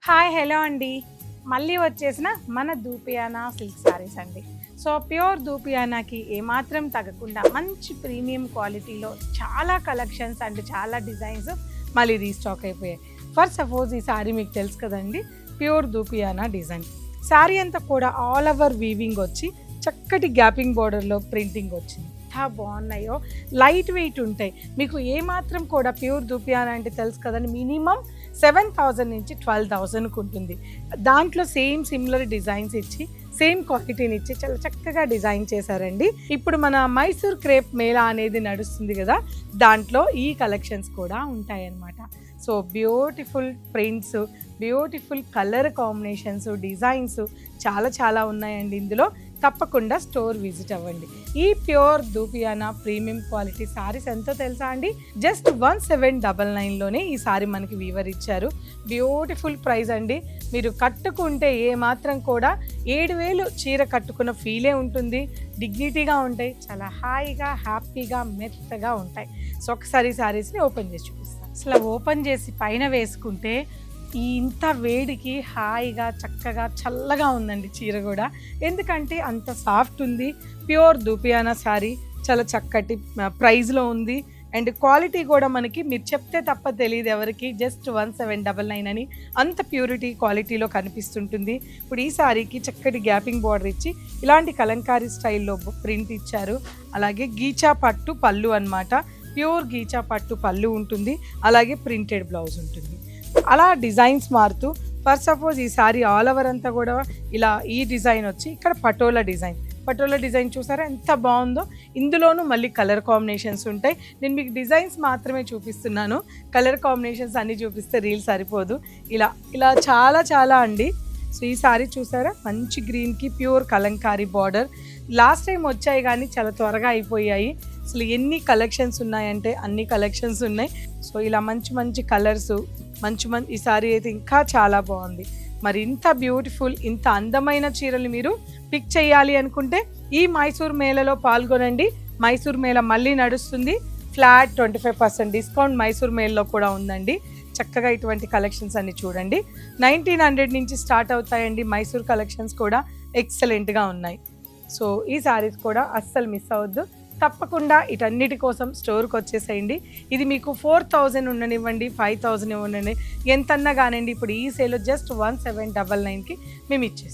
Hi hello అండి. మళ్ళీ వచ్చేసిన మన దూపియానా సిల్క్ శారీస్ అండి. సో ప్యూర్ దూపియానాకి ఏమాత్రం తగ్గకుండా మంచి ప్రీమియం క్వాలిటీలో చాలా కలెక్షన్స్ అండ్ చాలా డిజైన్స్ మళ్ళీ రీస్టాక్ అయిపోయాయి. ఫర్ సపోజ్ ఈ శారీ మీకు తెలుసు కదండి, ప్యూర్ దూపియానా డిజైన్. శారీ అంతా కూడా ఆల్ ఓవర్ వీవింగ్ వచ్చి చక్కటి గ్యాపింగ్ బార్డర్లో ప్రింటింగ్ వచ్చింది. ఎంత బాగున్నాయో, లైట్ వెయిట్ ఉంటాయి. మీకు ఏమాత్రం కూడా ప్యూర్ దూపియానా అంటే తెలుసు కదండి, మినిమం 7,000 నుంచి 12,000కు ఉంటుంది. దాంట్లో సేమ్ సిమిలర్ డిజైన్స్ ఇచ్చి సేమ్ క్వాలిటీని ఇచ్చి చాలా చక్కగా డిజైన్ చేశారండి. ఇప్పుడు మన మైసూర్ క్రేప్ మేళా అనేది నడుస్తుంది కదా, దాంట్లో ఈ కలెక్షన్స్ కూడా ఉంటాయన్నమాట. So beautiful prints, beautiful colour combinations, designs చాలా చాలా ఉన్నాయండి ఇందులో. తప్పకుండా స్టోర్ విజిట్ అవ్వండి. ఈ ప్యూర్ దూపియానా ప్రీమియం క్వాలిటీ శారీస్ ఎంతో తెలుసా అండి, జస్ట్ 1799లోనే ఈ శారీ మనకి వీవర్ ఇచ్చారు. బ్యూటిఫుల్ ప్రైస్ అండి. మీరు కట్టుకుంటే ఏమాత్రం కూడా 7,000 చీర కట్టుకున్న ఫీలే ఉంటుంది. డిగ్నిటీగా ఉంటాయి, చాలా హాయిగా హ్యాపీగా మెత్తగా ఉంటాయి. సో ఒకసారి శారీస్ని ఓపెన్ చేసి చూపిస్తాను. అసలు ఓపెన్ చేసి పైన వేసుకుంటే ఈ ఇంత వేడికి హాయిగా చక్కగా చల్లగా ఉందండి చీర కూడా. ఎందుకంటే అంత సాఫ్ట్ ఉంది. ప్యూర్ దూపియానా శారీ చాలా చక్కటి ప్రైస్లో ఉంది. అండ్ క్వాలిటీ కూడా మనకి మీరు చెప్తే తప్ప తెలియదు ఎవరికి, జస్ట్ 1799 అని అంత ప్యూరిటీ క్వాలిటీలో కనిపిస్తుంటుంది. ఇప్పుడు ఈ శారీకి చక్కటి గ్యాపింగ్ బార్డర్ ఇచ్చి ఇలాంటి కలంకారీ స్టైల్లో ప్రింట్ ఇచ్చారు. అలాగే గీచా పట్టు పళ్ళు అన్నమాట. ప్యూర్ గీచా పట్టు పళ్ళు ఉంటుంది, అలాగే ప్రింటెడ్ బ్లౌజ్ ఉంటుంది. అలా డిజైన్స్ మారుతూ, ఫర్ సపోజ్ ఈ శారీ ఆల్ ఓవర్ అంతా కూడా ఇలా ఈ డిజైన్ వచ్చి ఇక్కడ పటోలా డిజైన్ చూసారా ఎంత బాగుందో. ఇందులోనూ మళ్ళీ కలర్ కాంబినేషన్స్ ఉంటాయి. నేను మీకు డిజైన్స్ మాత్రమే చూపిస్తున్నాను, కలర్ కాంబినేషన్స్ అన్నీ చూపిస్తే రీల్ సరిపోదు. ఇలా ఇలా చాలా చాలా అండి. సో ఈ శారీ చూసారా, మంచి గ్రీన్కి pure Kalamkari border. Last time వచ్చాయి కానీ చాలా త్వరగా అయిపోయాయి. అసలు ఎన్ని కలెక్షన్స్ ఉన్నాయంటే అన్ని కలెక్షన్స్ ఉన్నాయి. సో ఇలా మంచి మంచి కలర్స్, మంచి ఈ శారీ అయితే ఇంకా చాలా బాగుంది. మరి ఇంత బ్యూటిఫుల్, ఇంత అందమైన చీరలు మీరు పిక్ చేయాలి అనుకుంటే ఈ మైసూర్ మేళలో పాల్గొనండి. మైసూర్ మేళ మళ్ళీ నడుస్తుంది. ఫ్లాట్ 25% డిస్కౌంట్ మైసూర్ మేళలో కూడా ఉందండి. చక్కగా ఇటువంటి కలెక్షన్స్ అన్ని చూడండి. 1900 నుంచి స్టార్ట్ అవుతాయండి. మైసూర్ కలెక్షన్స్ కూడా ఎక్సలెంట్గా ఉన్నాయి. సో ఈ శారీస్ కూడా అస్సలు మిస్ అవ్వద్దు. తప్పకుండా ఇటన్నిటి కోసం స్టోర్కి వచ్చేసేయండి. ఇది మీకు 4,000 ఉండనివ్వండి, 5,000 ఉండని, ఎంతన్నా కానివ్వండి. ఇప్పుడు ఈ సేల్లో జస్ట్ 1799కి మేము ఇచ్చేస్తాం.